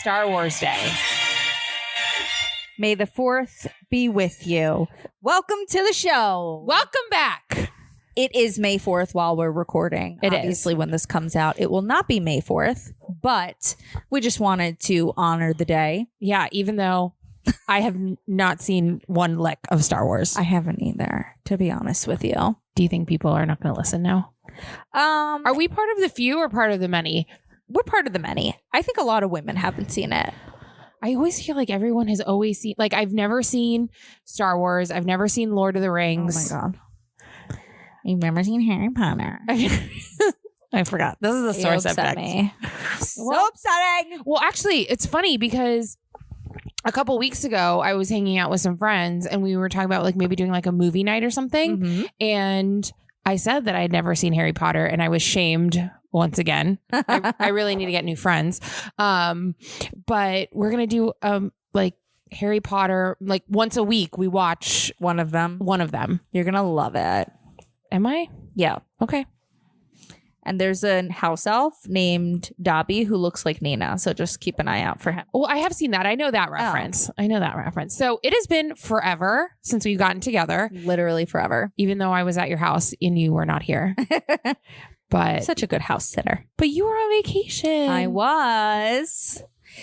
Star Wars Day. May the 4th be with you. Welcome to the show. Welcome back. It is May 4th while we're recording. It Obviously, is. when this comes out, it will not be May 4th, but we just wanted to honor the day. Yeah, even though I have not seen one lick of Star Wars. I haven't either, to be honest with you. Do you think people are not going to listen now? Are we part of the few or part of the many? We're part of the many. I think a lot of women haven't seen it. I always feel like everyone has always seen, like, I've never seen Star Wars. I've never seen Lord of the Rings. Oh my God. You've never seen Harry Potter. I forgot. This is a sore subject. Me. So upsetting. Well, actually, it's funny because a couple weeks ago, I was hanging out with some friends and we were talking about like maybe doing like a movie night or something. Mm-hmm. And I said that I'd never seen Harry Potter and I was shamed once again. I really need to get new friends. But we're going to do like Harry Potter, like once a week we watch One of them. You're going to love it. Am I? Yeah. Okay. And there's a house elf named Dobby who looks like Nina. So just keep an eye out for him. Well, I have seen that. I know that reference. So it has been forever since we've gotten together. Literally forever. Even though I was at your house and you were not here. But such a good house sitter. But you were on vacation. I was.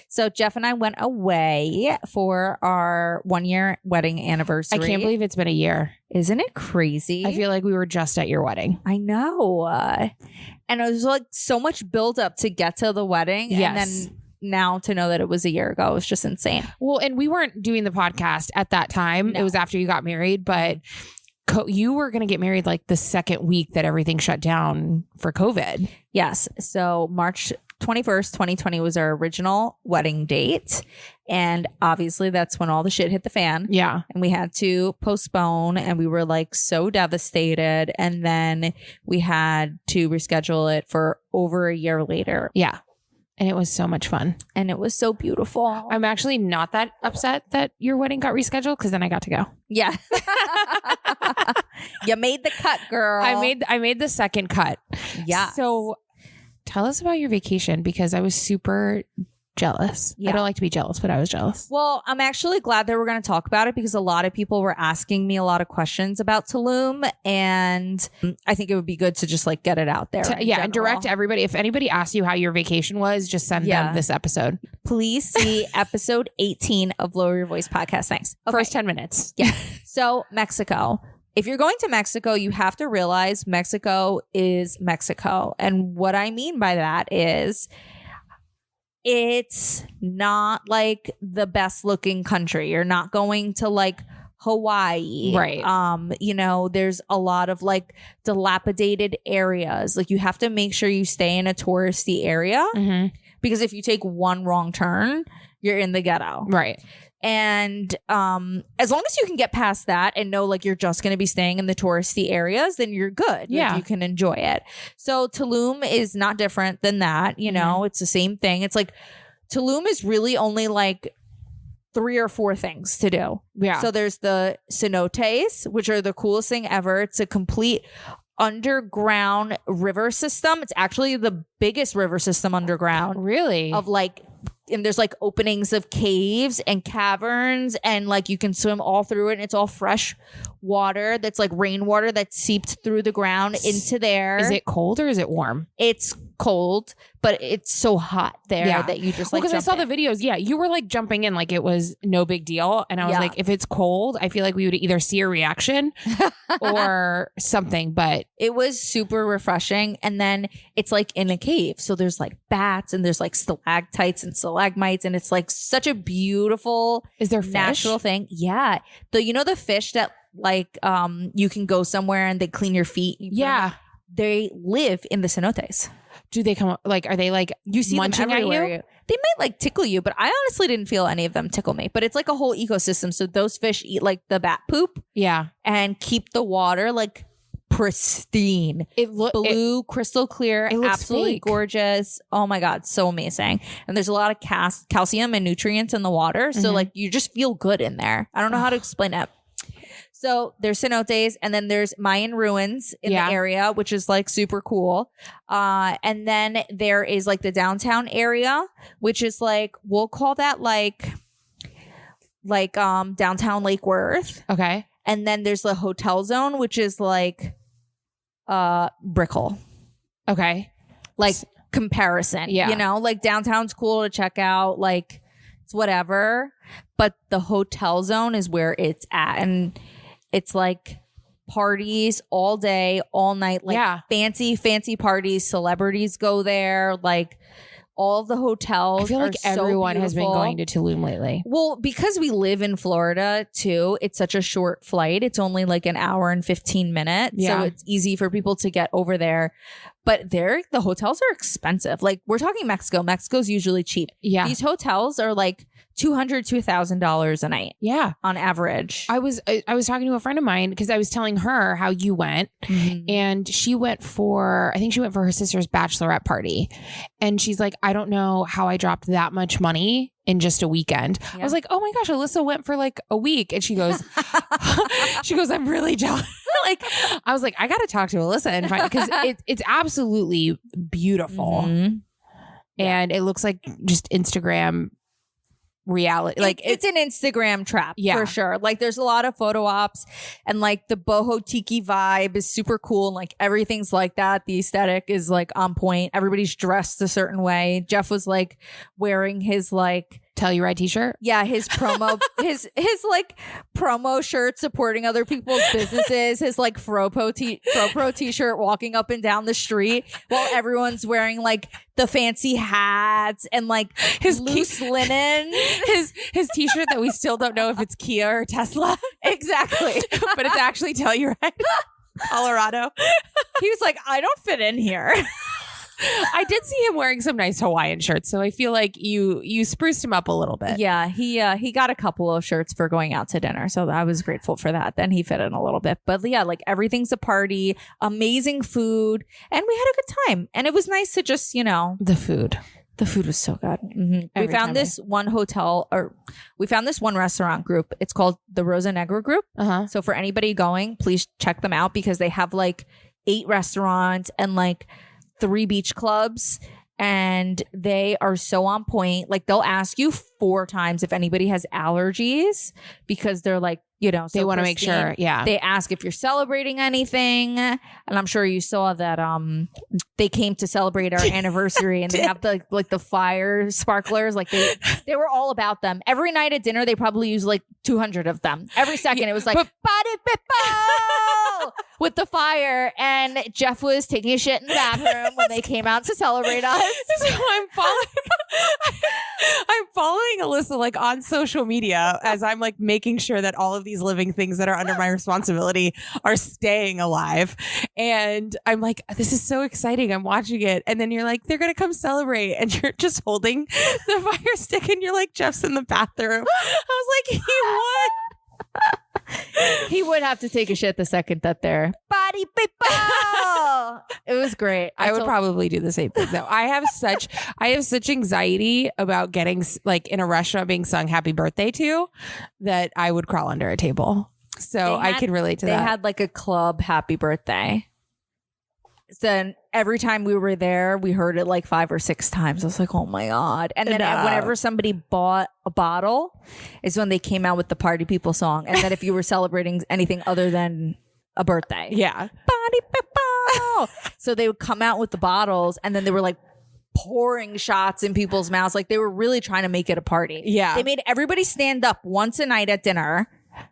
So Jeff and I went away for our 1-year wedding anniversary. I can't believe it's been a year. Isn't it crazy? I feel like we were just at your wedding. I know. And it was like so much build up to get to the wedding. Yes. And then now to know that it was a year ago was just insane. Well, and we weren't doing the podcast at that time. No. It was after you got married, but you were going to get married like the second week that everything shut down for COVID. Yes. So March 21st, 2020 was our original wedding date. And obviously that's when all the shit hit the fan. Yeah. And we had to postpone and we were like so devastated. And then we had to reschedule it for over a year later. Yeah. And it was so much fun. And it was so beautiful. I'm actually not that upset that your wedding got rescheduled because then I got to go. Yeah. You made the cut, girl. I made the second cut. Yeah. So tell us about your vacation because I was super jealous. Yeah. I don't like to be jealous, but I was jealous. Well, I'm actually glad that we're going to talk about it because a lot of people were asking me a lot of questions about Tulum, and I think it would be good to just like get it out there. And direct everybody. If anybody asks you how your vacation was, just send them this episode. Please see episode 18 of Lower Your Voice podcast. Thanks. Okay. First 10 minutes. Yeah. So Mexico. If you're going to Mexico, you have to realize Mexico is Mexico. And what I mean by that is it's not like the best looking country. You're not going to like Hawaii. Right. You know, there's a lot of like dilapidated areas. Like you have to make sure you stay in a touristy area because if you take one wrong turn, you're in the ghetto. Right. And as long as you can get past that and know like you're just going to be staying in the touristy areas, then you're good. Yeah. Like, you can enjoy it. So Tulum is not different than that. You know, it's the same thing. It's like Tulum is really only like 3 or 4 things to do. Yeah. So there's the cenotes, which are the coolest thing ever. It's a complete underground river system. It's actually the biggest river system underground. Really? Of like, and there's like openings of caves and caverns and like you can swim all through it and it's all fresh water that's like rainwater that seeped through the ground into there. Is it cold or is it warm? It's cold, but it's so hot there that you just like because I saw the videos. Yeah, you were like jumping in like it was no big deal. And I was like, if it's cold, I feel like we would either see a reaction or something. But it was super refreshing. And then it's like in a cave. So there's like bats and there's like stalactites and stalagmites. And it's like such a beautiful is there fish? Natural thing. Yeah. You know the fish that like you can go somewhere and they clean your feet. They live in the cenotes. Do they come like, are they like, you see munching them everywhere? at you? They might like tickle you, but I honestly didn't feel any of them tickle me. But it's like a whole ecosystem. So those fish eat like the bat poop. Yeah. And keep the water like pristine. Blue, crystal clear, it looks absolutely fake. Gorgeous. Oh my God, so amazing. And there's a lot of calcium and nutrients in the water. So like you just feel good in there. I don't know how to explain it. So there's cenotes, and then there's Mayan ruins in the area, which is like super cool. And then there is like the downtown area, which is like, we'll call that like downtown Lake Worth. Okay. And then there's the hotel zone, which is like Brickell. Okay. Like comparison. Yeah. You know, like downtown's cool to check out, like it's whatever. But the hotel zone is where it's at. And it's like parties all day, all night, like fancy parties. Celebrities go there. Like all of the hotels. I feel like everyone has been going to Tulum lately. Well, because we live in Florida too, it's such a short flight. It's only like an hour and 15 minutes. Yeah. So it's easy for people to get over there. But the hotels are expensive. Like we're talking Mexico. Mexico's usually cheap. Yeah. These hotels are like $200 to $1,000 a night. Yeah. On average. I was talking to a friend of mine because I was telling her how you went, and she went for her sister's bachelorette party, and she's like, I don't know how I dropped that much money in just a weekend. Yeah. I was like, oh my gosh, Alyssa went for like a week, and she goes, I'm really jealous. Like, I was like, I got to talk to Alyssa and find, because it's absolutely beautiful, and it looks like just Instagram reality. Like it's an Instagram trap for sure. Like there's a lot of photo ops, and like the boho tiki vibe is super cool, and like everything's like that. The aesthetic is like on point. Everybody's dressed a certain way. Jeff was like wearing his like Telluride t-shirt. Yeah, his promo his like promo shirt supporting other people's businesses, his like Pro t-shirt, walking up and down the street while everyone's wearing like the fancy hats and like his loose linen. His t-shirt that we still don't know if it's Kia or Tesla. Exactly. But it's actually Telluride, Colorado. He was like, I don't fit in here. I did see him wearing some nice Hawaiian shirts, so I feel like you spruced him up a little bit. Yeah, he got a couple of shirts for going out to dinner, so I was grateful for that. Then he fit in a little bit, but yeah, like everything's a party, amazing food, and we had a good time. And it was nice to just, you know, the food was so good. We found this one restaurant group. It's called the Rosa Negra Group. So for anybody going, please check them out because they have like 8 restaurants and like 3 beach clubs, and they are so on point. Like they'll ask you 4 times if anybody has allergies because they're like, you know, so they want to make sure. Yeah. They ask if you're celebrating anything. And I'm sure you saw that they came to celebrate our anniversary and they have the fire sparklers. Like they were all about them. Every night at dinner, they probably use like 200 of them. Every second it was like, body people with the fire. And Jeff was taking a shit in the bathroom when they came out to celebrate us. So I'm following Alyssa like on social media as I'm like making sure that all of these living things that are under my responsibility are staying alive. And I'm like, this is so exciting. I'm watching it. And then you're like, they're going to come celebrate. And you're just holding the fire stick and you're like, Jeff's in the bathroom. I was like, he would have to take a shit the second that they're body people. It was great. I would probably do the same thing though. I have such anxiety about getting like in a restaurant being sung happy birthday to that I would crawl under a table. So I can relate to that. They had like a club happy birthday. Then every time we were there, we heard it like 5 or 6 times. I was like, oh my God. And then whenever somebody bought a bottle is when they came out with the party people song. And then if you were celebrating anything other than a birthday. Yeah. Party people. So they would come out with the bottles and then they were like pouring shots in people's mouths. Like they were really trying to make it a party. Yeah. They made everybody stand up once a night at dinner.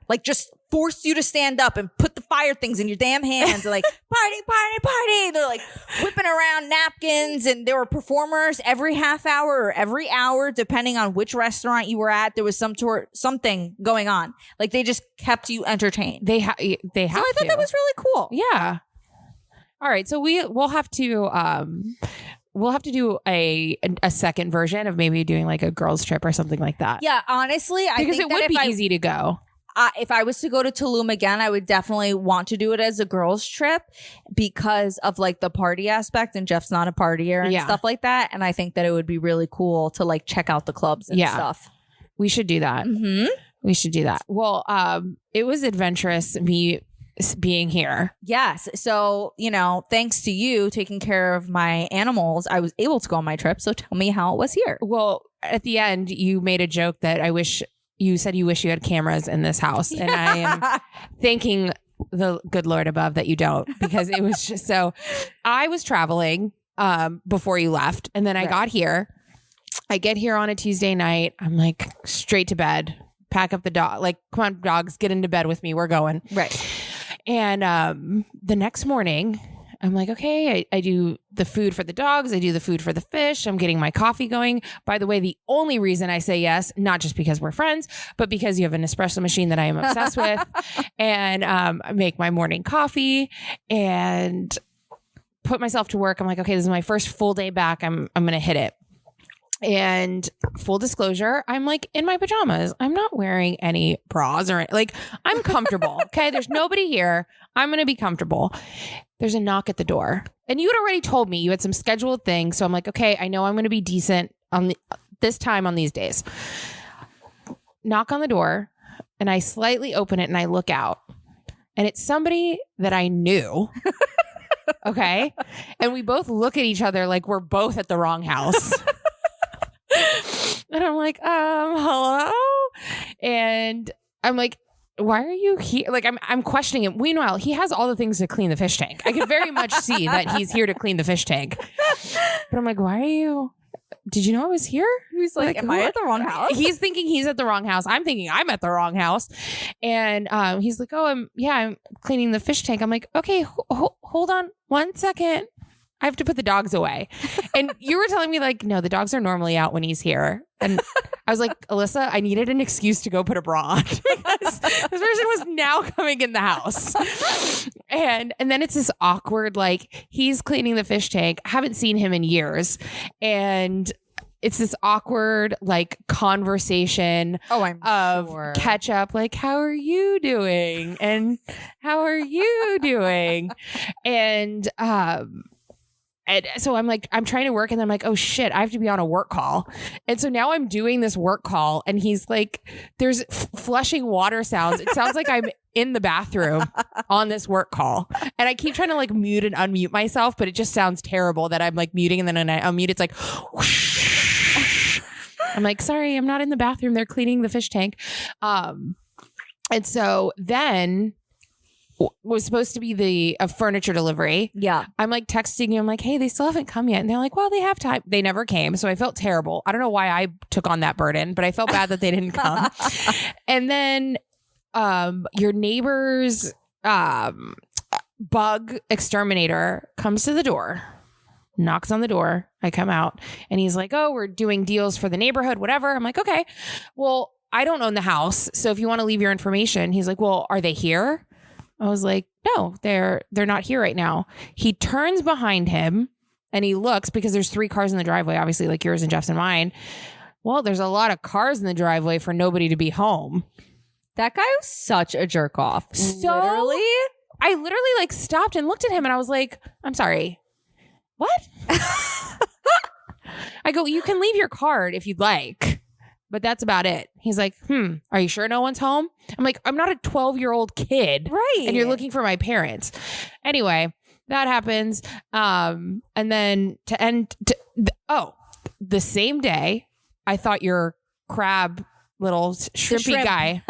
Like just forced you to stand up and put the fire things in your damn hands. They're like, party, party, party. They're like whipping around napkins, and there were performers every half hour or every hour, depending on which restaurant you were at. There was something going on. Like they just kept you entertained. They have. So I thought that was really cool. Yeah. All right. So we'll have to do a second version of maybe doing like a girls trip or something like that. Yeah, honestly, I think it would be easy to go. If I was to go to Tulum again, I would definitely want to do it as a girls trip because of like the party aspect, and Jeff's not a partier and stuff like that. And I think that it would be really cool to like check out the clubs and stuff. We should do that. We should do that. Well, it was adventurous me being here. Yes. So, thanks to you taking care of my animals, I was able to go on my trip. So tell me how it was here. Well, at the end, you made a joke that you said you wish you had cameras in this house. And I am thanking the good Lord above that you don't, because it was just so. I was traveling before you left, and then I got here. I get here on a Tuesday night. I'm like straight to bed, pack up the dog. Like, come on, dogs, get into bed with me. We're going. Right. And the next morning, I'm like, okay, I do the food for the dogs. I do the food for the fish. I'm getting my coffee going. By the way, the only reason I say yes, not just because we're friends, but because you have an espresso machine that I am obsessed with, and I make my morning coffee and put myself to work. I'm like, okay, this is my first full day back. I'm going to hit it. And full disclosure, I'm like in my pajamas. I'm not wearing any bras or like, I'm comfortable. Okay. There's nobody here. I'm going to be comfortable. There's a knock at the door, and you had already told me you had some scheduled things. So I'm like, okay, I know I'm going to be decent on this time on these days. Knock on the door, and I slightly open it and I look out, and it's somebody that I knew. Okay. And we both look at each other like we're both at the wrong house. And I'm like, hello? And I'm like, why are you here? Like, I'm questioning him. Meanwhile, he has all the things to clean the fish tank. I could very much see that he's here to clean the fish tank. But I'm like, why are you? Did you know I was here? He's like, am I at the wrong house? He's thinking he's at the wrong house. I'm thinking I'm at the wrong house. And he's like, oh, I'm cleaning the fish tank. I'm like, okay, hold on 1 second. I have to put the dogs away. And you were telling me like, no, the dogs are normally out when he's here. And I was like, Alyssa, I needed an excuse to go put a bra on because this person was now coming in the house. And then it's this awkward, like he's cleaning the fish tank. I haven't seen him in years. And it's this awkward like conversation of catch up. Like, how are you doing? And how are you doing? And so I'm like, I'm trying to work, and then I'm like, oh shit, I have to be on a work call. And so now I'm doing this work call, and he's like, there's flushing water sounds. It sounds like I'm in the bathroom on this work call. And I keep trying to like mute and unmute myself, but it just sounds terrible that I'm like muting, and then when I unmute, it's like, whoosh. I'm like, sorry, I'm not in the bathroom. They're cleaning the fish tank. And so then was supposed to be a furniture delivery. Yeah. I'm like texting you. I'm like, hey, they still haven't come yet. And they're like, well, they have time. They never came. So I felt terrible. I don't know why I took on that burden, but I felt bad that they didn't come. And then your neighbor's bug exterminator comes to the door, knocks on the door. I come out, and he's like, oh, we're doing deals for the neighborhood, whatever. I'm like, okay, well, I don't own the house. So if you want to leave your information, he's like, well, are they here? I was like, no, they're not here right now. He turns behind him and he looks, because there's 3 cars in the driveway, obviously, like yours and Jeff's and mine. Well, there's a lot of cars in the driveway for nobody to be home. That guy was such a jerk off. So I literally like stopped and looked at him, and I was like, I'm sorry. What? I go, you can leave your card if you'd like, but that's about it. He's like, are you sure no one's home? I'm like, I'm not a 12-year-old kid. Right. And you're looking for my parents. Anyway, that happens. And then the same day, I thought your crab little shrimpy guy.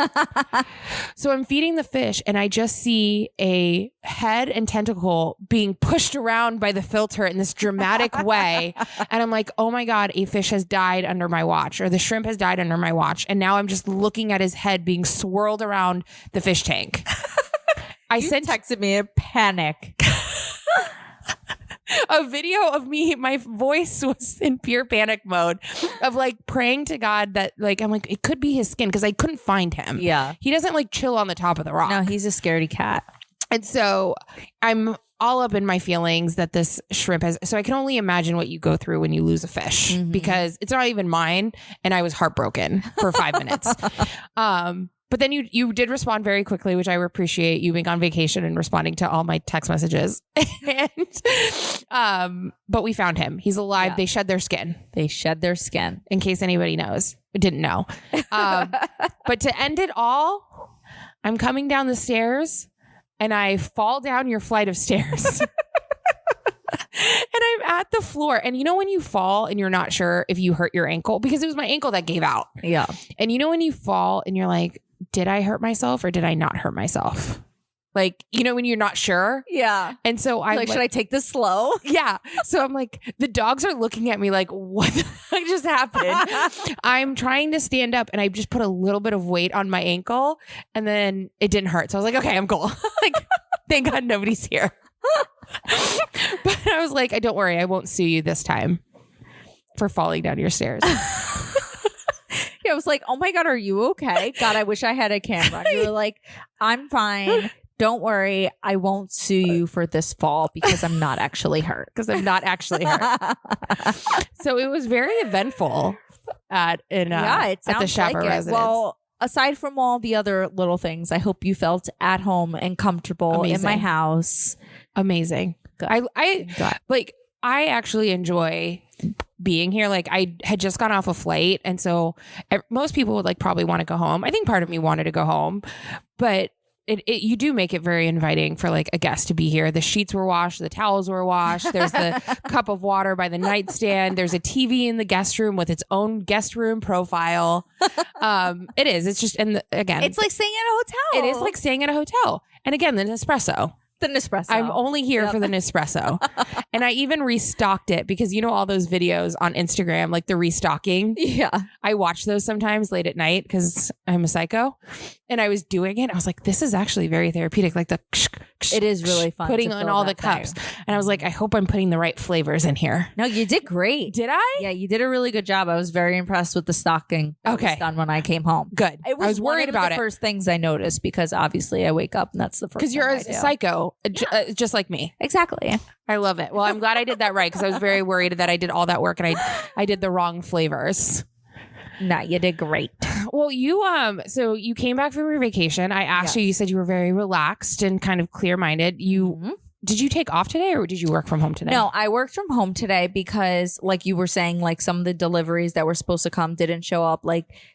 So I'm feeding the fish, and I just see a head and tentacle being pushed around by the filter in this dramatic way. And I'm like, oh my God, a fish has died under my watch, or the shrimp has died under my watch. And now I'm just looking at his head being swirled around the fish tank. You texted me a panic. A video of me, my voice was in pure panic mode of like praying to God that like, I'm like, it could be his skin, because I couldn't find him. Yeah. He doesn't like chill on the top of the rock. No, he's a scaredy cat. And so I'm all up in my feelings that this shrimp has. So I can only imagine what you go through when you lose a fish, because it's not even mine. And I was heartbroken for 5 minutes. But then you did respond very quickly, which I appreciate, you being on vacation and responding to all my text messages. But we found him. He's alive. Yeah. They shed their skin. In case anybody didn't know. But to end it all, I'm coming down the stairs and I fall down your flight of stairs. And I'm at the floor. And you know when you fall and you're not sure if you hurt your ankle? Because it was my ankle that gave out. Yeah. And you know when you fall and you're like, did I hurt myself or did I not hurt myself? Like, you know, when you're not sure. Yeah. And so I'm like, should I take this slow? Yeah. So I'm like, the dogs are looking at me like, what the heck just happened? I'm trying to stand up and I just put a little bit of weight on my ankle and then it didn't hurt. So I was like, okay, I'm cool. Like, thank God nobody's here. But I was like, don't worry, I won't sue you this time for falling down your stairs. Yeah, I was like, oh my God, are you okay? God, I wish I had a camera. You were like, I'm fine. Don't worry, I won't sue you for this fall because I'm not actually hurt. So it was very eventful at the Chaper residence. Well, aside from all the other little things, I hope you felt at home and comfortable in my house. Amazing. Good. I actually enjoy being here. Like I had just gone off a flight. And so most people would probably want to go home. I think part of me wanted to go home, but you do make it very inviting for a guest to be here. The sheets were washed. The towels were washed. There's the cup of water by the nightstand. There's a TV in the guest room with its own guest room profile. It is. It's just, again, it's like staying at a hotel. It is like staying at a hotel. And again, the Nespresso. I'm only here for the Nespresso. And I even restocked it because you know all those videos on Instagram, like the restocking? Yeah. I watch those sometimes late at night because I'm a psycho. And I was doing it. I was like, this is actually very therapeutic. Like it is really fun. Putting on all the cups. And I was like, I hope I'm putting the right flavors in here. No, you did great. Did I? Yeah, you did a really good job. I was very impressed with the stocking that was done when I came home. Good. I was worried about it. First things I noticed because obviously I wake up and that's the first. Because you're a psycho. Just like me. Exactly. I love it. Well, I'm glad I did that right because I was very worried that I did all that work and I did the wrong flavors. No, you did great. Well, so you came back from your vacation. I asked you said you were very relaxed and kind of clear-minded. Did you take off today or did you work from home today? No, I worked from home today because like you were saying, some of the deliveries that were supposed to come didn't show up.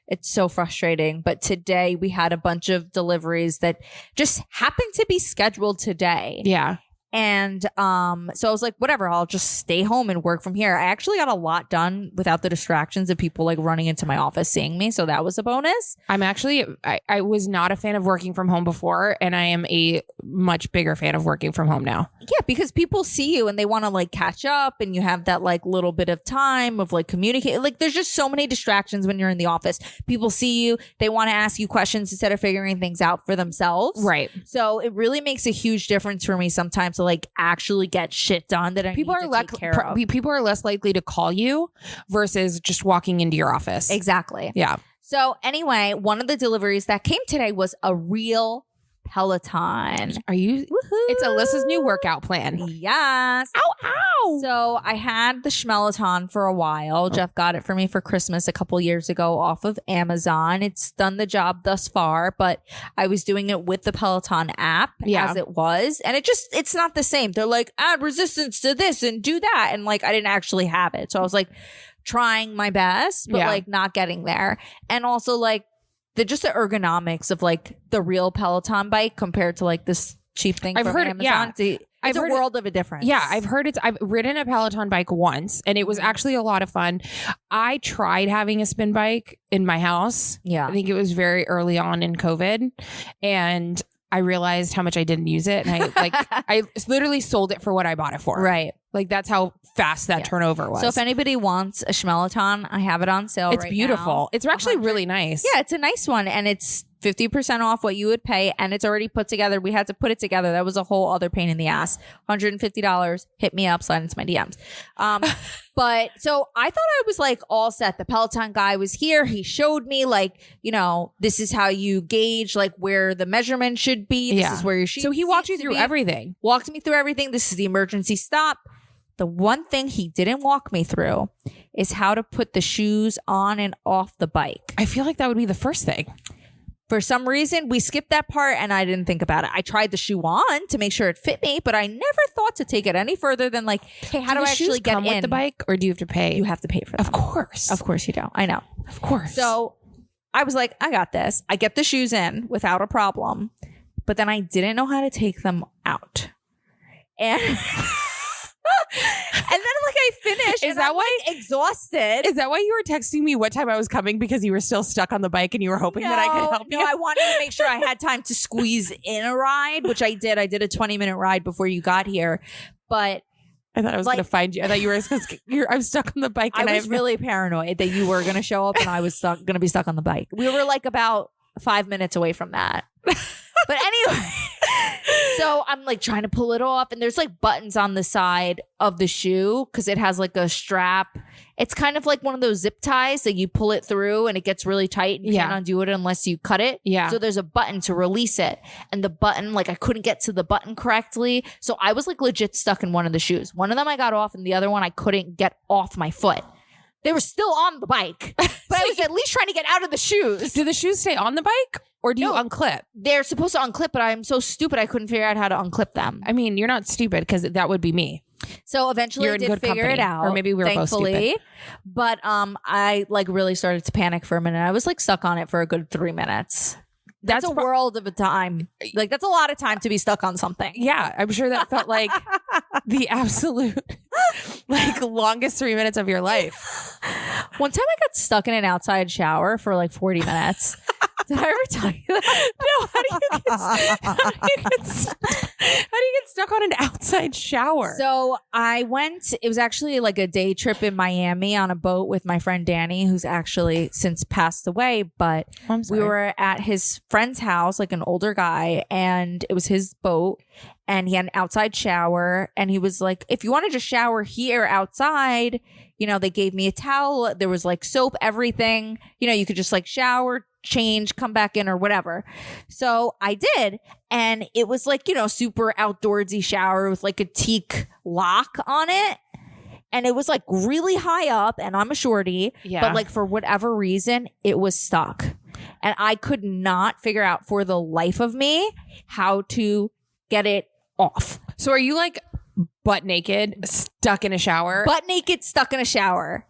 It's so frustrating. But today we had a bunch of deliveries that just happened to be scheduled today. Yeah. And so I was like, whatever, I'll just stay home and work from here. I actually got a lot done without the distractions of people running into my office seeing me. So that was a bonus. I was not a fan of working from home before, and I am a much bigger fan of working from home now. Yeah, because people see you and they want to catch up and you have that little bit of time of communicate. There's just so many distractions when you're in the office. People see you, they want to ask you questions instead of figuring things out for themselves. Right. So it really makes a huge difference for me sometimes to actually get shit done that I need to take care of. People are less likely to call you versus just walking into your office. Exactly. Yeah. So anyway, one of the deliveries that came today was a real Peloton. Are you? Woohoo. It's Alyssa's new workout plan. Yes. Ow, ow. So I had the Schmeleton for a while. Jeff got it for me for Christmas a couple years ago off of Amazon. It's done the job thus far, but I was doing it with the Peloton app as it was. And it's not the same. They're add resistance to this and do that. And I didn't actually have it. So I was trying my best, but not getting there. And also the ergonomics of the real Peloton bike compared to this cheap thing from Amazon. Yeah. It's a world of a difference. Yeah, I've ridden a Peloton bike once and it was actually a lot of fun. I tried having a spin bike in my house. Yeah. I think it was very early on in COVID and I realized how much I didn't use it. And I literally sold it for what I bought it for. Right. That's how fast that turnover was. So if anybody wants a Schmeleton, I have it on sale It's beautiful. Now. It's actually really nice. Yeah, it's a nice one. And it's 50% off what you would pay. And it's already put together. We had to put it together. That was a whole other pain in the ass. $150. Hit me up. Slide into my DMs. But so I thought I was all set. The Peloton guy was here. He showed me this is how you gauge where the measurement should be. This is where your sheet. So he walked you through everything. Walked me through everything. This is the emergency stop. The one thing he didn't walk me through is how to put the shoes on and off the bike. I feel like that would be the first thing. For some reason, we skipped that part and I didn't think about it. I tried the shoe on to make sure it fit me, but I never thought to take it any further than like, hey, how do I actually get in? With the bike, or do you have to pay? You have to pay for them. Of course. Of course you do. I know. Of course. So I was like, I got this. I get the shoes in without a problem, but then I didn't know how to take them out. And... And then like I finished Is that why exhausted? Is that why you were texting me what time I was coming, because you were still stuck on the bike and you were hoping that I could help you? No, I wanted to make sure I had time to squeeze in a ride, which I did. I did a 20-minute ride before you got here. But I thought I was going to find you. I thought you were I'm stuck on the bike. And I was really paranoid that you were going to show up and I was going to be stuck on the bike. We were like about 5 minutes away from that. But anyway, so I'm like trying to pull it off, and there's like buttons on the side of the shoe because it has like a strap. It's kind of like one of those zip ties that you pull it through and it gets really tight and you can't undo it unless you cut it. Yeah. So there's a button to release it, and the button, like I couldn't get to the button correctly. So I was like legit stuck in one of the shoes. One of them I got off and the other one I couldn't get off my foot. They were still on the bike, but I was at least trying to get out of the shoes. Do the shoes stay on the bike, or do you unclip? They're supposed to unclip, but I'm so stupid I couldn't figure out how to unclip them. I mean, you're not stupid, because that would be me. So eventually I did figure it out. Or maybe we were both stupid. But I like really started to panic for a minute. I was like stuck on it for a good 3 minutes. That's a world of a time. Like that's a lot of time to be stuck on something. Yeah, I'm sure that felt like the absolute like longest 3 minutes of your life. One time I got stuck in an outside shower for like 40 minutes. Did I ever tell you that? No, how do you get stuck on an outside shower? So I went, it was actually like a day trip in Miami on a boat with my friend Danny, who's actually since passed away, but we were at his friend's house, like an older guy, and it was his boat, and he had an outside shower, and he was like, if you want to just shower here outside, you know, they gave me a towel, there was like soap, everything, you know, you could just like shower, change, come back in or whatever. So I did. And it was like, you know, super outdoorsy shower with like a teak lock on it. And it was like really high up, and I'm a shorty, but like for whatever reason, it was stuck. And I could not figure out for the life of me how to get it off. So are you like butt naked, stuck in a shower? Butt naked, stuck in a shower.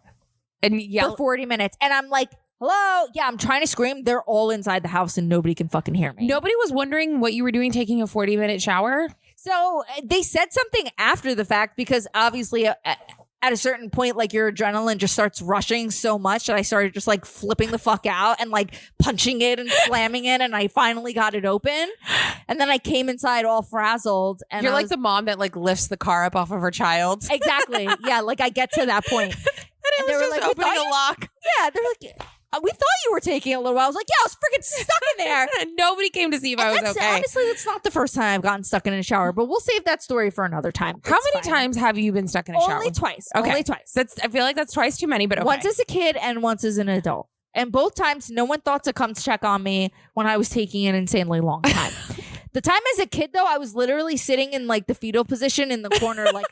And for 40 minutes. And I'm like, hello? Yeah, I'm trying to scream. They're all inside the house and nobody can fucking hear me. Nobody was wondering what you were doing taking a 40-minute shower? So they said something after the fact, because obviously at a certain point, like your adrenaline just starts rushing so much that I started just like flipping the fuck out and like punching it and slamming it. And I finally got it open. And then I came inside all frazzled. And you're like the mom that like lifts the car up off of her child. Exactly. Yeah. Like I get to that point. And they were like opening a lock. Yeah. They're like, we thought you were taking a little while. I was like, yeah, I was freaking stuck in there. And nobody came to see if I was okay. Honestly, that's not the first time I've gotten stuck in a shower, but we'll save that story for another time. How many times have you been stuck in a shower? Only twice. Okay. Only twice. I feel like that's twice too many, but okay. Once as a kid and once as an adult. And both times, no one thought to come to check on me when I was taking an insanely long time. The time as a kid, though, I was literally sitting in like the fetal position in the corner, like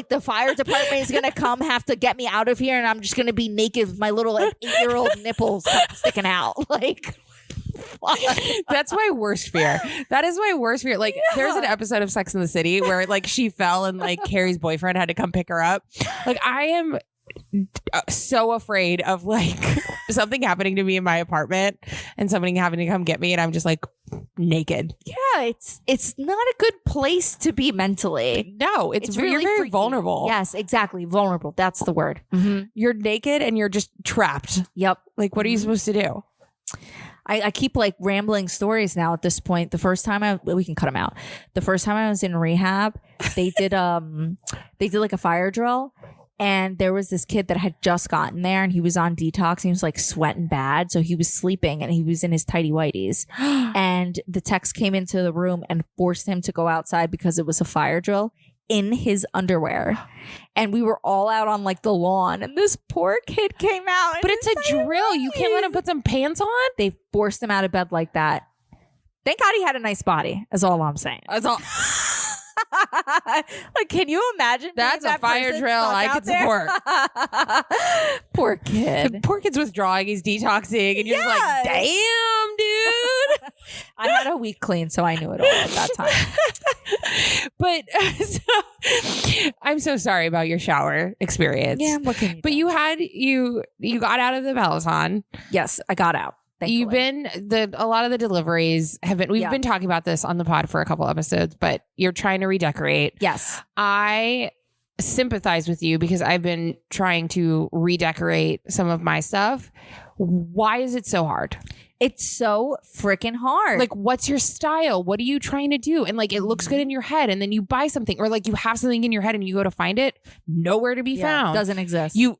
the fire department is gonna come, have to get me out of here, and I'm just gonna be naked with my little like 8-year-old nipples sticking out. Like, that's my worst fear. That is my worst fear. Like, there's an episode of Sex and the City where like she fell and like Carrie's boyfriend had to come pick her up. Like, I am so afraid of like something happening to me in my apartment and somebody having to come get me, and I'm just like naked. Yeah, it's not a good place to be mentally. No, it's really, you're very freaky. vulnerable. Yes, exactly. Vulnerable. That's the word. Mm-hmm. You're naked and you're just trapped. Yep. Like, what are you supposed to do? I keep like rambling stories now at this point. The first time we can cut them out. The first time I was in rehab, they did like a fire drill. And there was this kid that had just gotten there, and he was on detox. He was like sweating bad. So he was sleeping and he was in his tighty whities. And the techs came into the room and forced him to go outside because it was a fire drill in his underwear. And we were all out on like the lawn, and this poor kid came out. But it's a drill. You can't let him put some pants on. They forced him out of bed like that. Thank God he had a nice body, is all I'm saying. That's all. Like, can you imagine? That's a fire trail I could support. Poor kid. Poor kid's withdrawing. He's detoxing. And you're just like, damn, dude. I had a week clean, so I knew it all at that time. But I'm so sorry about your shower experience. Yeah, what can you But do? you got out of the Peloton. Yes, I got out. Thankfully. You've been a lot of the deliveries have been. We've been talking about this on the pod for a couple episodes, but you're trying to redecorate. Yes, I sympathize with you because I've been trying to redecorate some of my stuff. Why is it so hard? it's so freaking hard. Like, what's your style? What are you trying to do? And like, it looks good in your head, and then you buy something, or like you have something in your head and you go to find it, nowhere to be found. Doesn't exist. You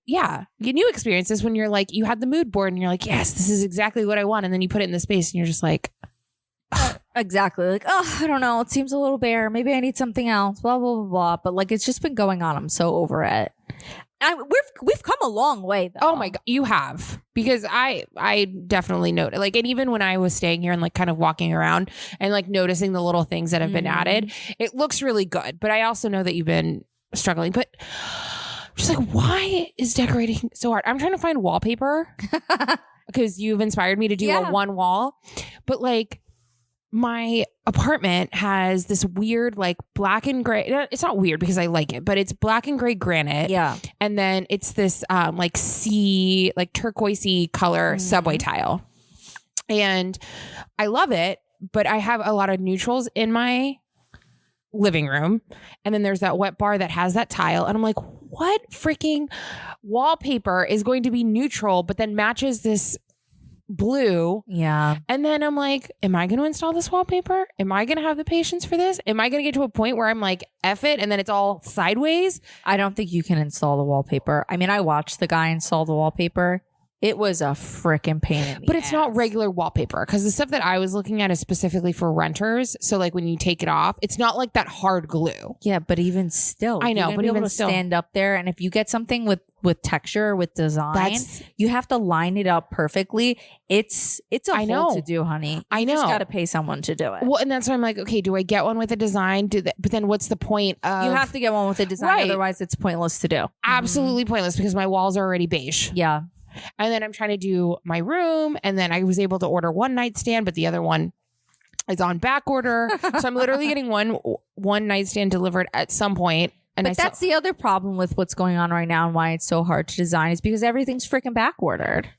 experience this when you're like, you had the mood board and you're like, yes, this is exactly what I want. And then you put it in the space and you're just like, exactly. Like, oh, I don't know. It seems a little bare. Maybe I need something else. Blah, blah, blah, blah. But like, it's just been going on. I'm so over it. We've come a long way though. Oh my God, you have, because I definitely noticed, like, and even when I was staying here and like kind of walking around and like noticing the little things that have been added, it looks really good. But I also know that you've been struggling. But I'm just like, why is decorating so hard? I'm trying to find wallpaper because you've inspired me to do a one wall, but like, my apartment has this weird like black and gray. It's not weird because I like it, but it's black and gray granite. Yeah. And then it's this like sea, like turquoisey color subway tile. And I love it, but I have a lot of neutrals in my living room. And then there's that wet bar that has that tile. And I'm like, what freaking wallpaper is going to be neutral, but then matches this blue? Yeah. And then I'm like, am I going to install this wallpaper? Am I going to have the patience for this? Am I going to get to a point where I'm like, F it, and then it's all sideways? I don't think you can install the wallpaper. I mean, I watched the guy install the wallpaper. It was a freaking pain in the But it's not regular wallpaper, because the stuff that I was looking at is specifically for renters. So like when you take it off, it's not like that hard glue. Yeah, but even still, I know, you're but be even able to still, stand up there, and if you get something with texture, with design, you have to line it up perfectly. It's a whole to do, honey. I know. You just got to pay someone to do it. Well, and that's why I'm like, okay, do I get one with a design? But then what's the point of? You have to get one with a design, otherwise it's pointless to do. Absolutely pointless, because my walls are already beige. Yeah. And then I'm trying to do my room, and then I was able to order one nightstand, but the other one is on back order. So I'm literally getting one nightstand delivered at some point. And but that's the other problem with what's going on right now and why it's so hard to design is because everything's freaking back ordered.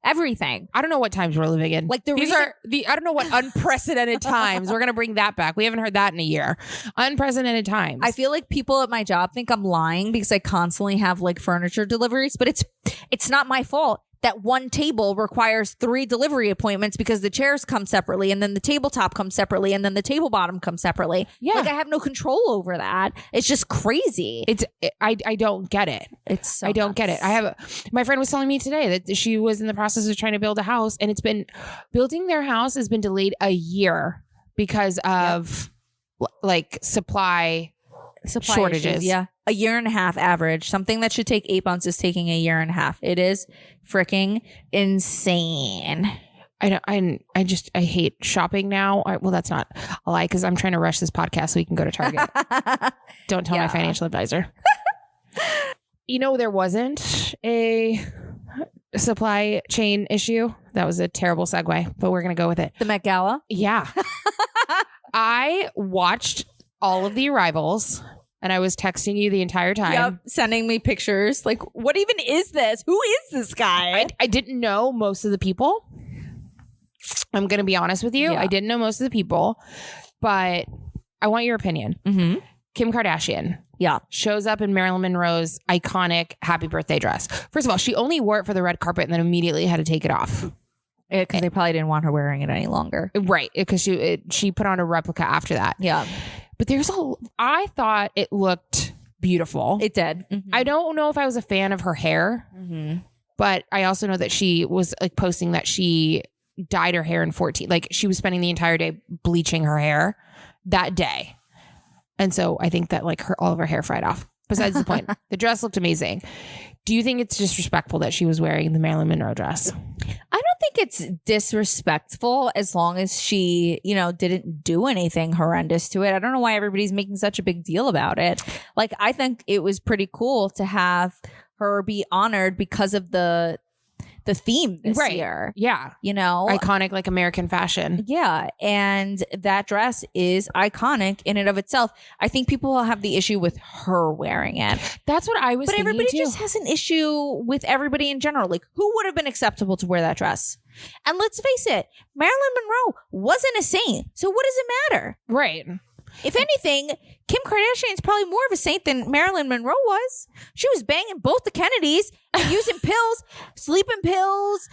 Everything. I don't know what times we're living in. Like These are I don't know what unprecedented times. We're going to bring that back. We haven't heard that in a year. Unprecedented times. I feel like people at my job think I'm lying because I constantly have like furniture deliveries, but it's not my fault. That one table requires 3 delivery appointments because the chairs come separately, and then the tabletop comes separately, and then the table bottom comes separately. Yeah. Like I have no control over that. It's just crazy. I don't get it. I don't get it. My friend was telling me today that she was in the process of trying to build a house, and building their house has been delayed a year because of like supply shortages. Issues, yeah. A year and a half average. Something that should take 8 months is taking a year and a half. It is freaking insane. I hate shopping now. Well, that's not a lie, because I'm trying to rush this podcast so we can go to Target. Don't tell my financial advisor. There wasn't a supply chain issue. That was a terrible segue, but we're going to go with it. The Met Gala? Yeah. I watched all of the arrivals, and I was texting you the entire time. Yep, sending me pictures. Like, what even is this? Who is this guy? I didn't know most of the people. I'm going to be honest with you. Yeah. I didn't know most of the people, but I want your opinion. Mm-hmm. Kim Kardashian. Yeah. Shows up in Marilyn Monroe's iconic happy birthday dress. First of all, she only wore it for the red carpet and then immediately had to take it off. Because they probably didn't want her wearing it any longer. Right. Because she put on a replica after that. Yeah. But I thought it looked beautiful. It did. Mm-hmm. I don't know if I was a fan of her hair, but I also know that she was like posting that she dyed her hair in 14. Like she was spending the entire day bleaching her hair that day. And so I think that like all of her hair fried off. Besides the point, the dress looked amazing. Do you think it's disrespectful that she was wearing the Marilyn Monroe dress? I don't think it's disrespectful as long as she, didn't do anything horrendous to it. I don't know why everybody's making such a big deal about it. Like, I think it was pretty cool to have her be honored because of the theme this year. Yeah. Iconic, like American fashion. Yeah. And that dress is iconic in and of itself. I think people will have the issue with her wearing it. That's what I was thinking. But everybody too. just has an issue with everybody in general. Like, who would have been acceptable to wear that dress? And let's face it, Marilyn Monroe wasn't a saint. So what does it matter? Right. If anything, Kim Kardashian's probably more of a saint than Marilyn Monroe was. She was banging both the Kennedys and using pills, sleeping pills,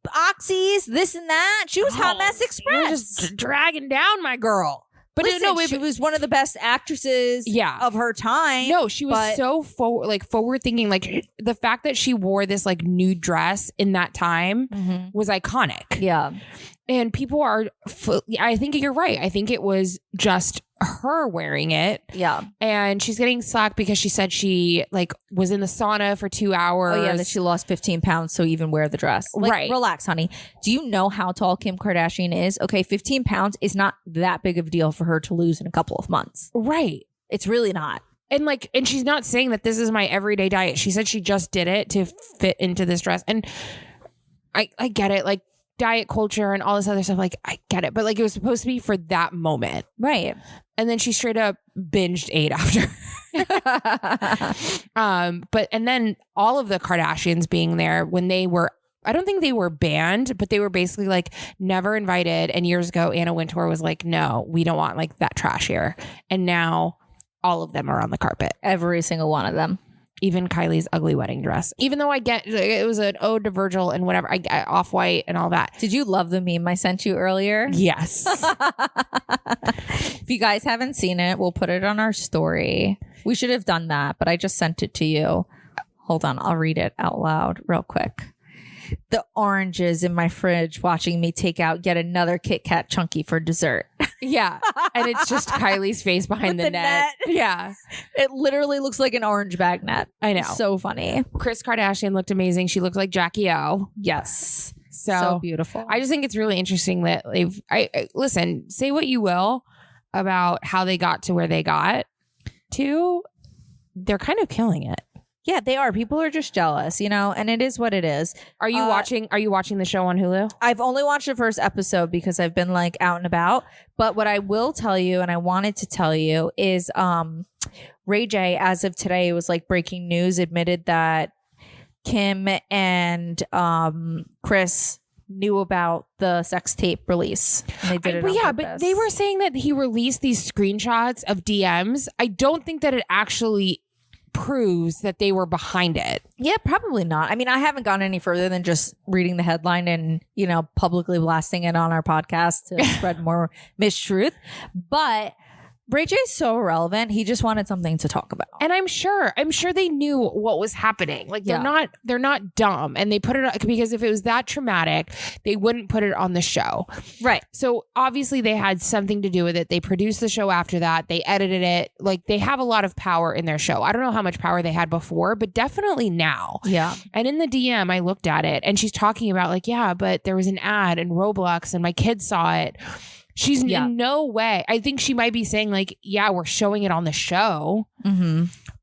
oxys, this and that. She was Hot Mess Express. You're just dragging down my girl. But listen, she was one of the best actresses of her time. No, she was so forward thinking. Like, the fact that she wore this like nude dress in that time was iconic. Yeah. And people are, I think you're right. I think it was just her wearing it. Yeah. And she's getting slack because she said she like was in the sauna for 2 hours. Oh yeah, that she lost 15 pounds. So even wear the dress. Like, right. Relax, honey. Do you know how tall Kim Kardashian is? Okay, 15 pounds is not that big of a deal for her to lose in a couple of months. Right. It's really not. And she's not saying that this is my everyday diet. She said she just did it to fit into this dress. And I get it. Like, diet culture and all this other stuff, like, I get it, but like, it was supposed to be for that moment, right? And then she straight up binged ate after. And then all of the Kardashians being there when they were, I don't think they were banned, but they were basically like never invited. And years ago, Anna Wintour was like, no, we don't want like that trash here. And now all of them are on the carpet, every single one of them. Even Kylie's ugly wedding dress. Even though I get it was an ode to Virgil and whatever, I get Off-White and all that. Did you love the meme I sent you earlier? Yes. If you guys haven't seen it, we'll put it on our story. We should have done that, but I just sent it to you. Hold on, I'll read it out loud real quick. The oranges in my fridge watching me take out yet another Kit Kat chunky for dessert. Yeah. And it's just Kylie's face behind the net. Yeah. It literally looks like an orange bag net. I know. So funny. Kris Kardashian looked amazing. She looked like Jackie O. Yes. So beautiful. I just think it's really interesting that listen, say what you will about how they got to where they got to. They're kind of killing it. Yeah, they are. People are just jealous, and it is what it is. Are you watching the show on Hulu? I've only watched the first episode because I've been like out and about. But what I will tell you, and I wanted to tell you, is Ray J, as of today, it was like breaking news, admitted that Kim and Kris knew about the sex tape release. And they did it on purpose. But they were saying that he released these screenshots of DMs. I don't think that it actually proves that they were behind it. Yeah, probably not. I mean, I haven't gone any further than just reading the headline and, publicly blasting it on our podcast to spread more mistruth. But Ray J is so irrelevant. He just wanted something to talk about. And I'm sure they knew what was happening. Like, they're not dumb. And they put it because if it was that traumatic, they wouldn't put it on the show. Right. So obviously they had something to do with it. They produced the show after that. They edited it. Like, they have a lot of power in their show. I don't know how much power they had before, but definitely now. Yeah. And in the DM, I looked at it and she's talking about like, yeah, but there was an ad in Roblox and my kids saw it. She's in no way. I think she might be saying like, yeah, we're showing it on the show,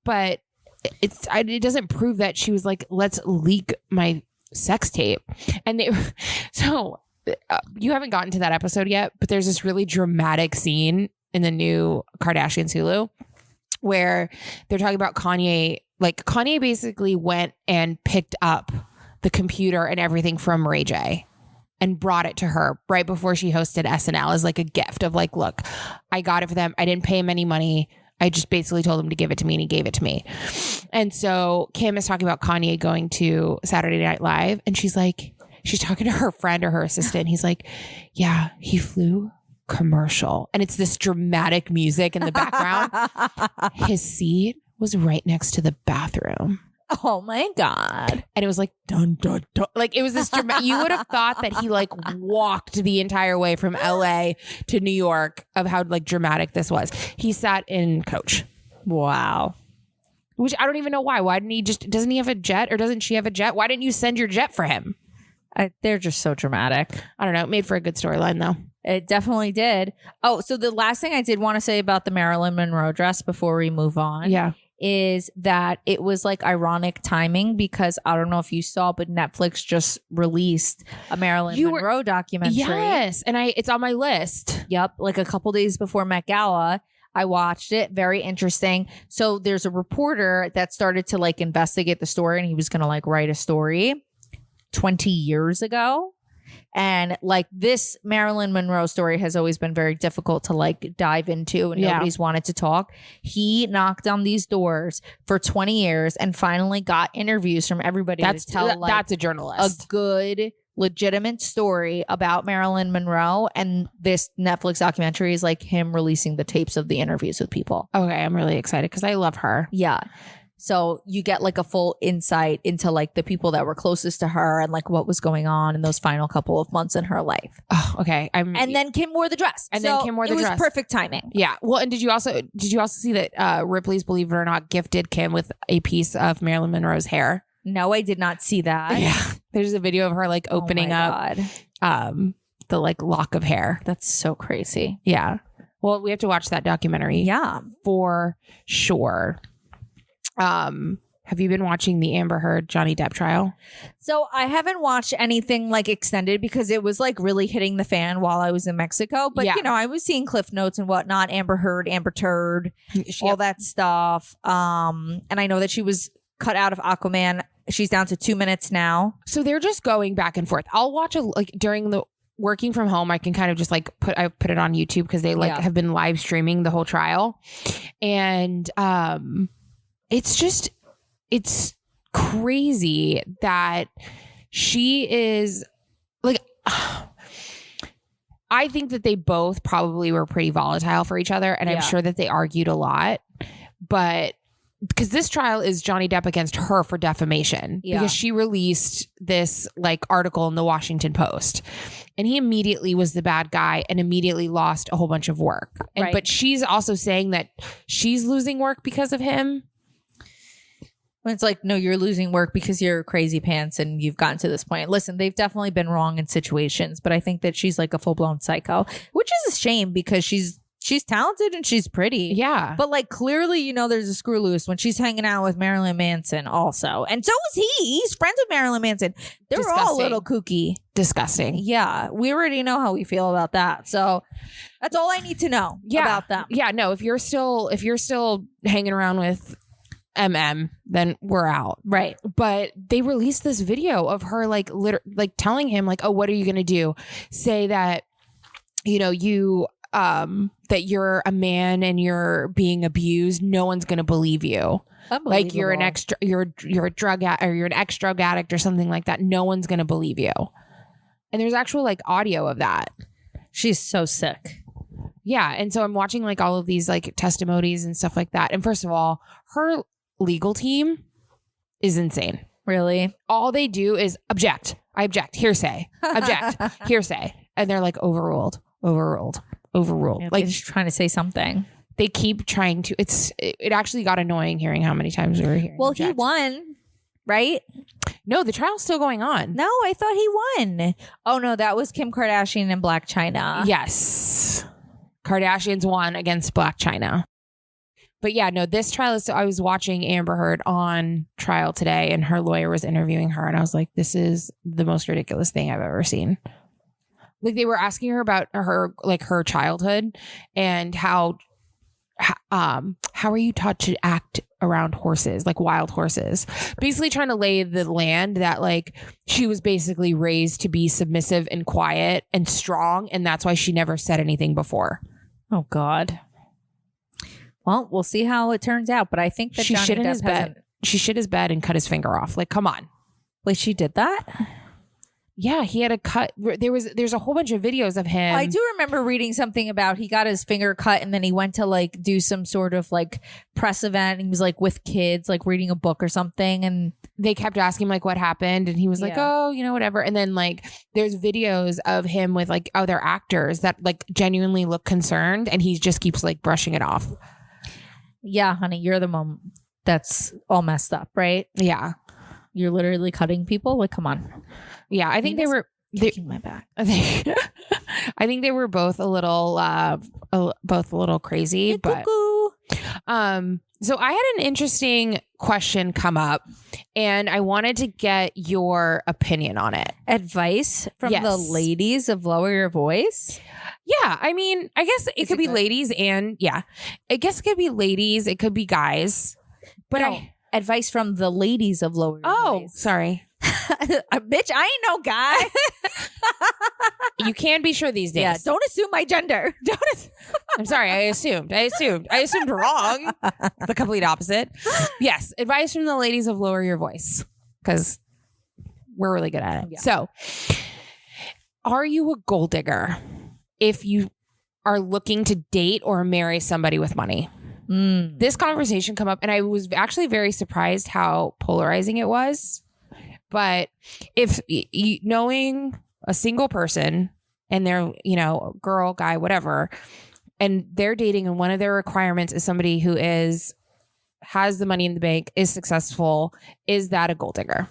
but it doesn't prove that she was like, let's leak my sex tape. And you haven't gotten to that episode yet, but there's this really dramatic scene in the new Kardashians Hulu where they're talking about Kanye. Like, Kanye basically went and picked up the computer and everything from Ray J and brought it to her right before she hosted SNL as like a gift of like, look, I got it for them. I didn't pay him any money. I just basically told him to give it to me and he gave it to me. And so Kim is talking about Kanye going to Saturday Night Live and she's talking to her friend or her assistant. He's like, yeah, he flew commercial. And it's this dramatic music in the background. His seat was right next to the bathroom. Oh my God. And it was like, dun, dun, dun. Like, it was this dramatic. You would have thought that he like walked the entire way from LA to New York of how like dramatic this was. He sat in coach. Wow. Which I don't even know why. Why didn't he doesn't he have a jet, or doesn't she have a jet? Why didn't you send your jet for him? They're just so dramatic. I don't know. It made for a good storyline though. It definitely did. Oh, so the last thing I did want to say about the Marilyn Monroe dress before we move on. Yeah. Is that it was like ironic timing, because I don't know if you saw, but Netflix just released a Marilyn Monroe documentary. Yes. And it's on my list. Yep. Like a couple days before Met Gala. I watched it. Very interesting. So there's a reporter that started to like investigate the story, and he was going to like write a story 20 years ago. And like this Marilyn Monroe story has always been very difficult to like dive into, and nobody's wanted to talk. He knocked on these doors for 20 years and finally got interviews from everybody to tell like that's a journalist. A good legitimate story about Marilyn Monroe, and this Netflix documentary is like him releasing the tapes of the interviews with people. Okay, I'm really excited because I love her. Yeah. So you get like a full insight into like the people that were closest to her and like what was going on in those final couple of months in her life. Oh, okay. And then Kim wore the dress. And then Kim wore the dress. It was perfect timing. Yeah. Well, and did you also see that Ripley's Believe It or Not gifted Kim with a piece of Marilyn Monroe's hair? No, I did not see that. Yeah. There's a video of her like opening up the like lock of hair. That's so crazy. Yeah. Well, we have to watch that documentary. Yeah. For sure. Have you been watching the Amber Heard Johnny Depp trial? So I haven't watched anything like extended because it was like really hitting the fan while I was in Mexico. But you know, I was seeing cliff notes and whatnot. Amber Heard, Amber Turd, all that stuff. And I know that she was cut out of Aquaman. She's down to 2 minutes now. So they're just going back and forth. I'll watch during the working from home. I can kind of just like put it on YouTube because they have been live streaming the whole trial, and it's crazy that she is like, I think that they both probably were pretty volatile for each other, and I'm sure that they argued a lot, but because this trial is Johnny Depp against her for defamation because she released this like article in the Washington Post, and he immediately was the bad guy and immediately lost a whole bunch of work. And but she's also saying that she's losing work because of him. It's like, no, you're losing work because you're crazy pants and you've gotten to this point. Listen, they've definitely been wrong in situations, but I think that she's like a full-blown psycho, which is a shame because she's talented and she's pretty. Yeah. But like clearly, you know, there's a screw loose when she's hanging out with Marilyn Manson also. And so is he. He's friends with Marilyn Manson. They're all a little kooky. Disgusting. Yeah. We already know how we feel about that. So that's all I need to know about them. Yeah. No, if you're still hanging around with then we're out. Right. But they released this video of her like telling him like, oh, what are you going to do? Say that, you know, that you're a man and you're being abused. No one's going to believe you. Like you're an you're a drug or you're an ex-drug addict or something like that. No one's going to believe you. And there's actual like audio of that. She's so sick. Yeah. And so I'm watching like all of these like testimonies and stuff like that. And first of all, her legal team is insane. Really? All they do is object. I object. Hearsay. Object. Hearsay. And they're like overruled. Yeah, like just trying to say something. They keep trying to. It actually got annoying hearing how many times we were hearing. Well, object. He won, right? No, the trial's still going on. No, I thought he won. Oh no, that was Kim Kardashian and Blac Chyna. Yes. Kardashians won against Blac Chyna. But yeah, no, this trial is, I was watching Amber Heard on trial today and her lawyer was interviewing her and I was like, this is the most ridiculous thing I've ever seen. Like they were asking her about her childhood and how are you taught to act around horses, like wild horses, basically trying to lay the land that like she was basically raised to be submissive and quiet and strong. And that's why she never said anything before. Oh God. Well, we'll see how it turns out. But I think that she shit in his bed. She shit his bed and cut his finger off. Like, come on. Wait, she did that? Yeah, he had a cut. There's a whole bunch of videos of him. I do remember reading something about he got his finger cut and then he went to like do some sort of like press event. And he was like with kids, like reading a book or something. And they kept asking like what happened. And he was like, oh, you know, whatever. And then like there's videos of him with like other actors that like genuinely look concerned. And he just keeps like brushing it off. Yeah, honey, you're the mom. that's all messed up, right? Yeah. You're literally cutting people. Like, come on. Yeah. I think they were kicking my back. I think they were both a little crazy, but so I had an interesting question come up and I wanted to get your opinion on it. Advice from the ladies of Lower Your Voice? Yeah. I mean, I guess it could be ladies and I guess it could be ladies. It could be guys, but advice from the ladies of Lower Your Voice. Oh, sorry. Bitch, I ain't no guy. You can be sure these days. Yeah, don't assume my gender. I'm sorry. I assumed wrong. The complete opposite. Yes. Advice from the ladies of Lower Your Voice, because we're really good at it. Yeah. So, are you a gold digger if you are looking to date or marry somebody with money? This conversation come up and I was actually very surprised how polarizing it was. But if knowing a single person and they're, girl, guy, whatever, and they're dating and one of their requirements is somebody who has the money in the bank, is successful, is that a gold digger?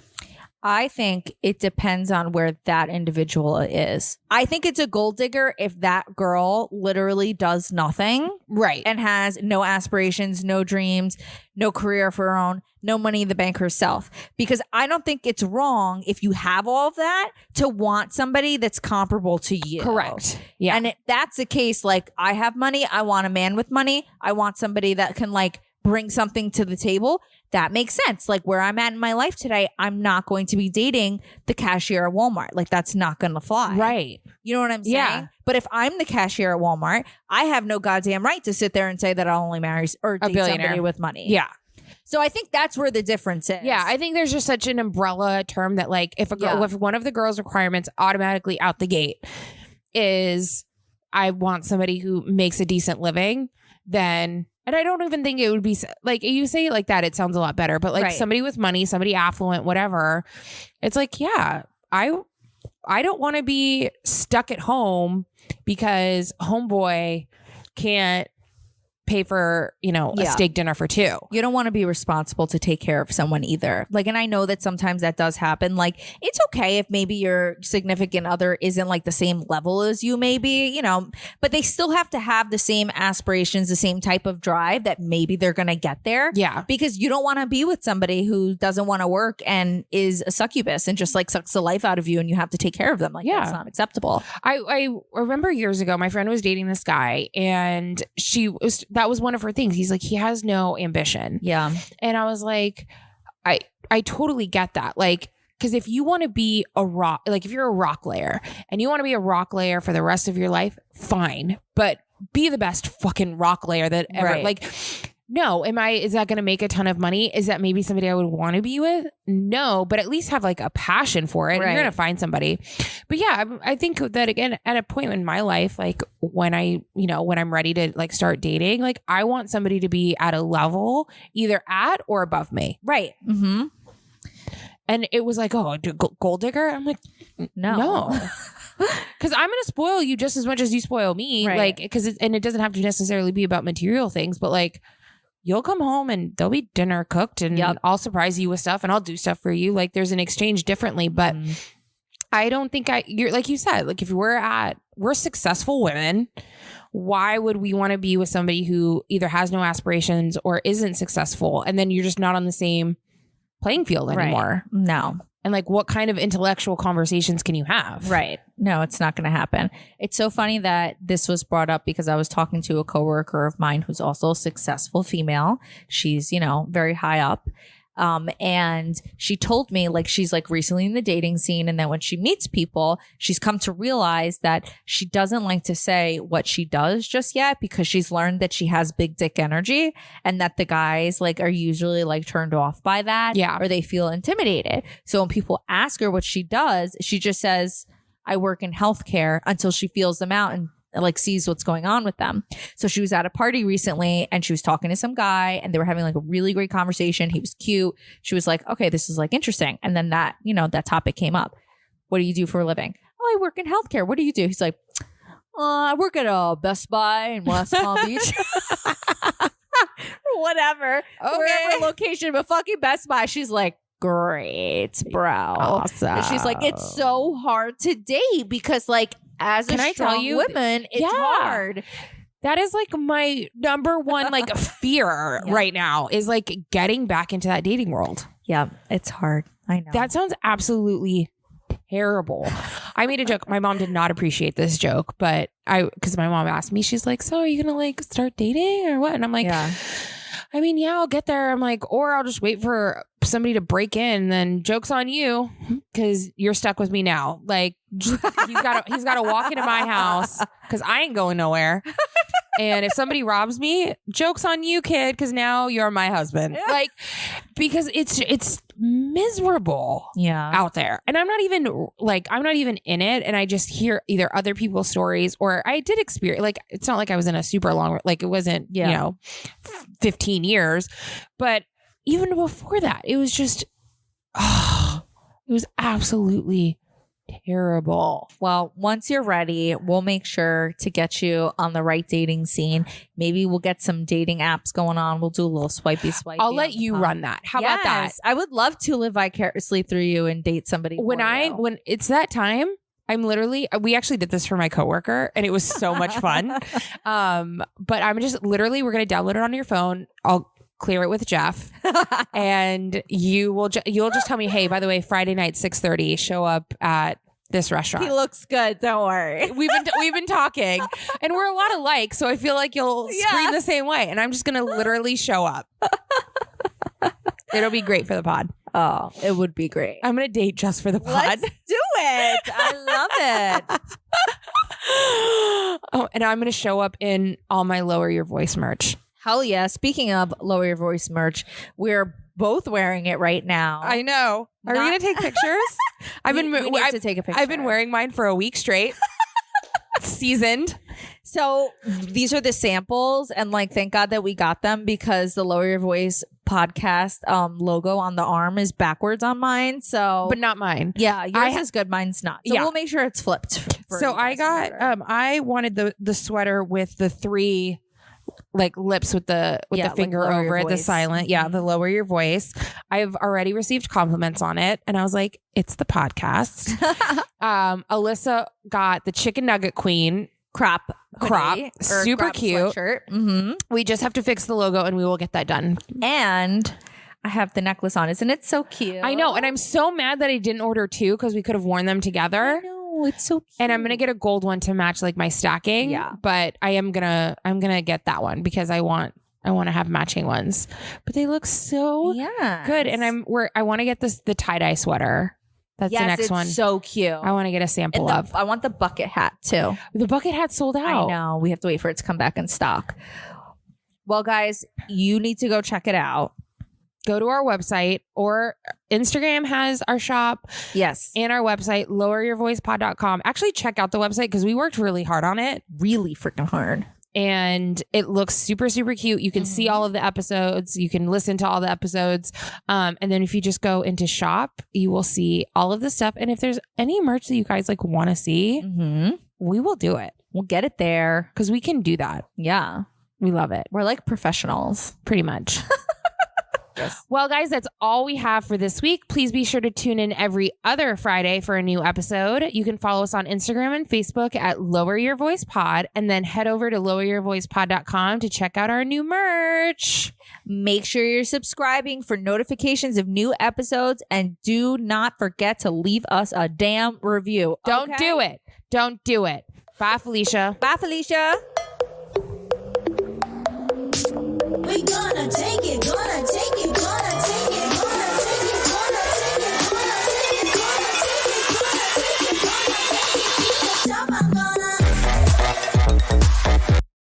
I think it depends on where that individual is. I think it's a gold digger if that girl literally does nothing. Right. And has no aspirations, no dreams, no career of her own, no money in the bank herself. Because I don't think it's wrong if you have all of that to want somebody that's comparable to you. Correct. Yeah. And if that's the case, like, I have money, I want a man with money, I want somebody that can bring something to the table. That makes sense. Like, where I'm at in my life today, I'm not going to be dating the cashier at Walmart. Like, that's not going to fly. Right. You know what I'm saying? Yeah. But if I'm the cashier at Walmart, I have no goddamn right to sit there and say that I'll only marry or date somebody with money. Yeah. So I think that's where the difference is. Yeah, I think there's just such an umbrella term that if a girl, if one of the girl's requirements automatically out the gate is I want somebody who makes a decent living, then. And I don't even think it would be you say it like that, it sounds a lot better. But somebody with money, somebody affluent, whatever, it's I don't want to be stuck at home because homeboy can't pay for, a steak dinner for two. You don't want to be responsible to take care of someone either. And I know that sometimes that does happen. It's okay if maybe your significant other isn't the same level as you, maybe, but they still have to have the same aspirations, the same type of drive that maybe they're going to get there. Yeah. Because you don't want to be with somebody who doesn't want to work and is a succubus and just sucks the life out of you and you have to take care of them. That's not acceptable. I remember years ago, my friend was dating this guy and that was one of her things. He's he has no ambition. Yeah. And I was like, I totally get that. Because if you want to be a rock, if you're a rock layer and you want to be a rock layer for the rest of your life, fine. But be the best fucking rock layer that ever. Right. No, is that going to make a ton of money? Is that maybe somebody I would want to be with? No, but at least have a passion for it. Right. You're going to find somebody. But yeah, I think that again, at a point in my life, when when I'm ready to start dating, I want somebody to be at a level either at or above me. Right. Mm-hmm. And it was gold digger? I'm no. Because I'm going to spoil you just as much as you spoil me. Right. And it doesn't have to necessarily be about material things, but you'll come home and there'll be dinner cooked and I'll surprise you with stuff and I'll do stuff for you. There's an exchange differently, but I don't think you're like you said, if we're successful women, why would we want to be with somebody who either has no aspirations or isn't successful? And then you're just not on the same playing field anymore. Right. No. And what kind of intellectual conversations can you have? Right. No, it's not going to happen. It's so funny that this was brought up because I was talking to a coworker of mine who's also a successful female. She's, very high up. And she told me she's recently in the dating scene. And then when she meets people, she's come to realize that she doesn't like to say what she does just yet because she's learned that she has big dick energy and that the guys are usually turned off by that. Yeah. Or they feel intimidated. So when people ask her what she does, she just says, I work in healthcare until she feels them out and sees what's going on with them. So she was at a party recently and she was talking to some guy and they were having a really great conversation. He was cute. She was like, okay, this is interesting. And then that, that topic came up. What do you do for a living? Oh, I work in healthcare. What do you do? He's like, I work at a Best Buy in West Palm Beach. whatever, wherever location, but fucking Best Buy. She's like, great, bro. Awesome. And she's like, it's so hard to date because like as a strong woman, it's hard. That is like my number one like fear right now is like getting back into that dating world. Yeah, it's hard. I know. That sounds absolutely terrible. I made a joke. My mom did not appreciate this joke, but because my mom asked me, she's like, so are you gonna like start dating or what? And I'm like, I mean, yeah, I'll get there. I'm like, or I'll just wait for somebody to break in. Then joke's on you because you're stuck with me now. Like he's got to walk into my house because I ain't going nowhere. And if somebody robs me, joke's on you, kid, because now you're my husband. Like, because it's miserable out there. And I'm not even in it. And I just hear either other people's stories or I did experience, like, it's not like I was in a super long, like it wasn't, 15 years. But even before that, it was just, it was absolutely terrible. Well, once you're ready, we'll make sure to get you on the right dating scene. Maybe we'll get some dating apps going on. We'll do a little swipey. I'll let you run that. How about that? I would love to live vicariously through you and date somebody. When it's that time, we actually did this for my coworker and it was so much fun. But I'm just we're going to download it on your phone. I'll clear it with Jeff and you'll just tell me, hey, by the way, Friday night, 6:30, show up at this restaurant. He looks good. Don't worry. We've been talking and we're a lot alike. So I feel like you'll scream the same way. And I'm just going to literally show up. It'll be great for the pod. Oh, it would be great. I'm going to date just for the pod. Let's do it. I love it. Oh, and I'm going to show up in all my Lower Your Voice merch. Hell yeah. Speaking of Lower Your Voice merch, we're both wearing it right now. I know. Are we going to take pictures? we need to take a picture. I've been wearing mine for a week straight. Seasoned. So these are the samples and like, thank God that we got them because the Lower Your Voice podcast logo on the arm is backwards on mine. So, but not mine. Yeah. Yours is good. Mine's not. So we'll make sure it's flipped. So I got, I wanted the sweater with the 3 like lips with the finger like over it, the silent. Yeah. The Lower Your Voice. I've already received compliments on it. And I was like, it's the podcast. Alyssa got the chicken nugget queen crop, super cute. Mm-hmm. We just have to fix the logo and we will get that done. And I have the necklace on. Isn't it so cute? I know. And I'm so mad that I didn't order 2 because we could have worn them together. I know. It's so cute. And I'm gonna get a gold one to match like my stacking. Yeah. But I'm gonna get that one because I want to have matching ones. But they look so good. And I want to get the tie-dye sweater. That's the next one. So cute. I want to get a sample of. I want the bucket hat too. The bucket hat sold out. I know. We have to wait for it to come back in stock. Well, guys, you need to go check it out. Go to our website or Instagram has our shop. Yes. And our website, loweryourvoicepod.com. Actually, check out the website because we worked really hard on it. Really freaking hard. And it looks super, super cute. You can see all of the episodes. You can listen to all the episodes. And then if you just go into shop, you will see all of the stuff. And if there's any merch that you guys like want to see, we will do it. We'll get it there. Because we can do that. Yeah. We love it. We're like professionals. Pretty much. Yes. Well, guys, that's all we have for this week. Please be sure to tune in every other Friday for a new episode. You can follow us on Instagram and Facebook at Lower Your Voice Pod, and then head over to loweryourvoicepod.com to check out our new merch. Make sure you're subscribing for notifications of new episodes, and do not forget to leave us a damn review. Don't do it. Don't do it. Bye, Felicia. Bye, Felicia. We gonna take it,